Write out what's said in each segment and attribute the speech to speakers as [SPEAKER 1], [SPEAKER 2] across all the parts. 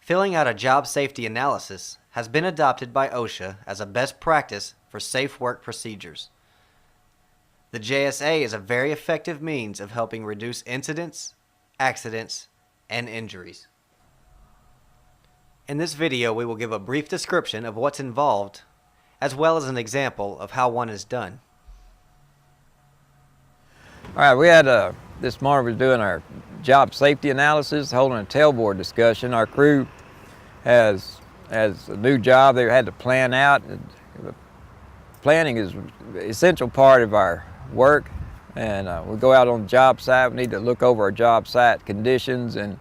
[SPEAKER 1] Filling out a job safety analysis has been adopted by OSHA as a best practice for safe work procedures. The JSA is a very effective means of helping reduce incidents, accidents, and injuries. In this video, we will give a brief description of what's involved, as well as an example of how one is done.
[SPEAKER 2] All right, we had this morning we were doing our job safety analysis, holding a tailboard discussion. Our crew has a new job they had to plan out. Planning is an essential part of our work, and we go out on the job site. We need to look over our job site conditions and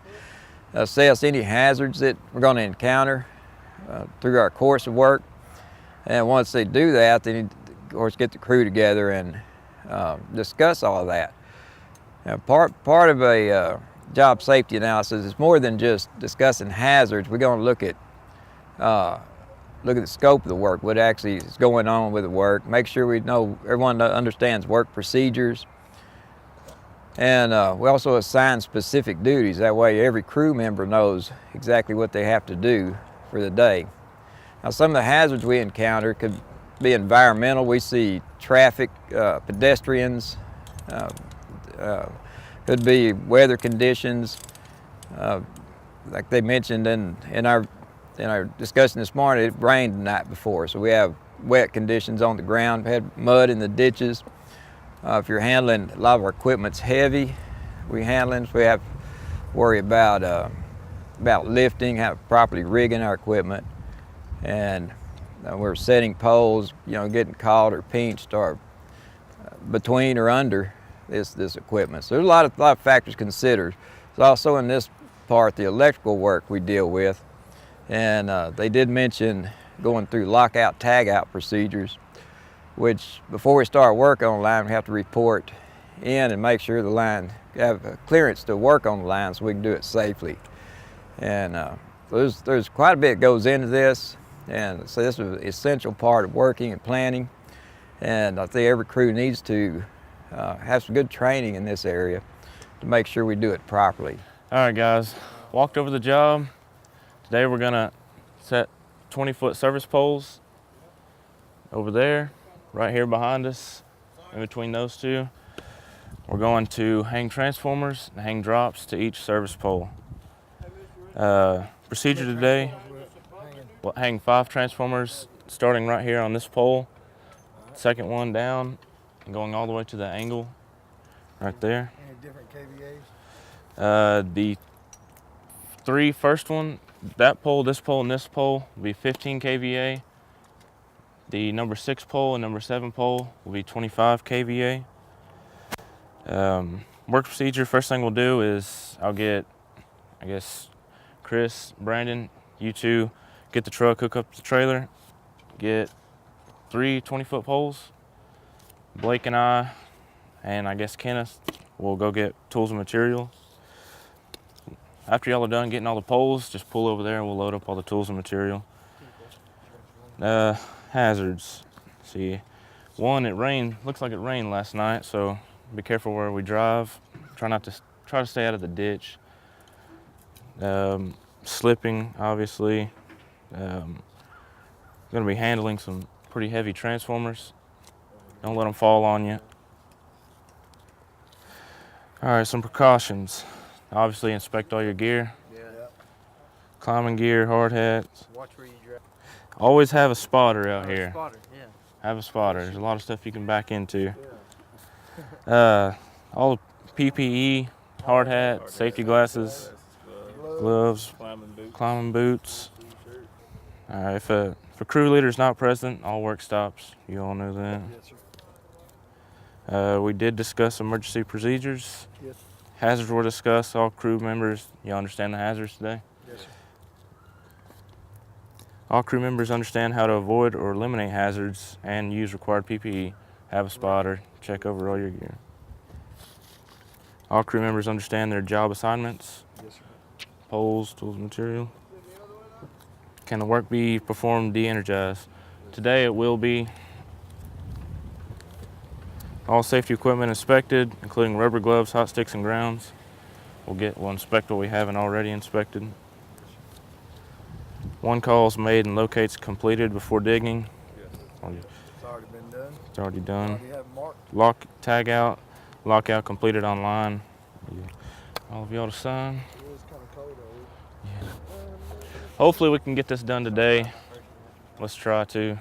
[SPEAKER 2] assess any hazards that we're going to encounter through our course of work. And once they do that, they need to, of course, get the crew together and discuss all of that. Now, part of a job safety analysis is more than just discussing hazards. We're going to look at the scope of the work, what actually is going on with the work, make sure we know everyone understands work procedures, and we also assign specific duties. That way every crew member knows exactly what they have to do for the day. Now, some of the hazards we encounter could be environmental. We see traffic, pedestrians, could be weather conditions. Like they mentioned in our discussion this morning, it rained the night before, so we have wet conditions on the ground. We had mud in the ditches. If you're handling, a lot of our equipment's heavy. We have to worry about lifting, how properly rigging our equipment, and we're setting poles, getting caught or pinched or between or under this equipment. So there's a lot of factors considered. There's also in this part the electrical work we deal with, and they did mention going through lockout tagout procedures, which before we start work on the line we have to report in and make sure the line have clearance to work on the line so we can do it safely. And there's quite a bit goes into this, and so this is an essential part of working and planning, and I think every crew needs to have some good training in this area to make sure we do it properly.
[SPEAKER 3] All right, guys, walked over the job. Today we're gonna set 20-foot service poles over there, right here behind us, in between those two. We're going to hang transformers and hang drops to each service pole. Procedure today, we'll hang 5 transformers starting right here on this pole, second one down, and going all the way to the angle right there.
[SPEAKER 4] Any different KVAs?
[SPEAKER 3] The 3 first one, that pole, this pole, and this pole will be 15 kVA. The number 6 pole and number 7 pole will be 25 kVA. Work procedure, first thing we'll do is I'll get, Chris, Brandon, you two, get the truck, hook up the trailer, get 3 20-foot poles. Blake and I Kenneth will go get tools and materials. After y'all are done getting all the poles, just pull over there and we'll load up all the tools and material. Hazards. See, one, it rained. Looks like it rained last night, so be careful where we drive. Try to stay out of the ditch. Slipping, obviously. Going to be handling some pretty heavy transformers. Don't let them fall on you. All right, some precautions. Obviously, inspect all your gear.
[SPEAKER 4] Yeah.
[SPEAKER 3] Climbing gear, hard hats.
[SPEAKER 4] Watch where you drive.
[SPEAKER 3] Always have a spotter out here.
[SPEAKER 4] Spotter, yeah.
[SPEAKER 3] Have a spotter. There's a lot of stuff you can back into. All the PPE, hard hat, safety glasses, gloves, climbing boots. All right, if a crew leader is not present, all work stops. You all know that.
[SPEAKER 4] Yes, sir.
[SPEAKER 3] We did discuss emergency procedures.
[SPEAKER 4] Yes.
[SPEAKER 3] Hazards were discussed. All crew members, you understand the hazards today?
[SPEAKER 4] Yes, sir.
[SPEAKER 3] All crew members understand how to avoid or eliminate hazards and use required PPE. Have a spotter, check over all your gear. All crew members understand their job assignments.
[SPEAKER 4] Yes, sir.
[SPEAKER 3] Poles, tools, material. Can the work be performed de-energized? Today it will be. All safety equipment inspected, including rubber gloves, hot sticks, and grounds. We'll inspect what we haven't already inspected. One call's made and locates completed before digging.
[SPEAKER 4] It's already been done.
[SPEAKER 3] It's already done.
[SPEAKER 4] Already have marked.
[SPEAKER 3] Lock, tag out, lockout completed online. All of y'all to sign.
[SPEAKER 4] It is kind of cold though.
[SPEAKER 3] Hopefully we can get this done today. Let's try to.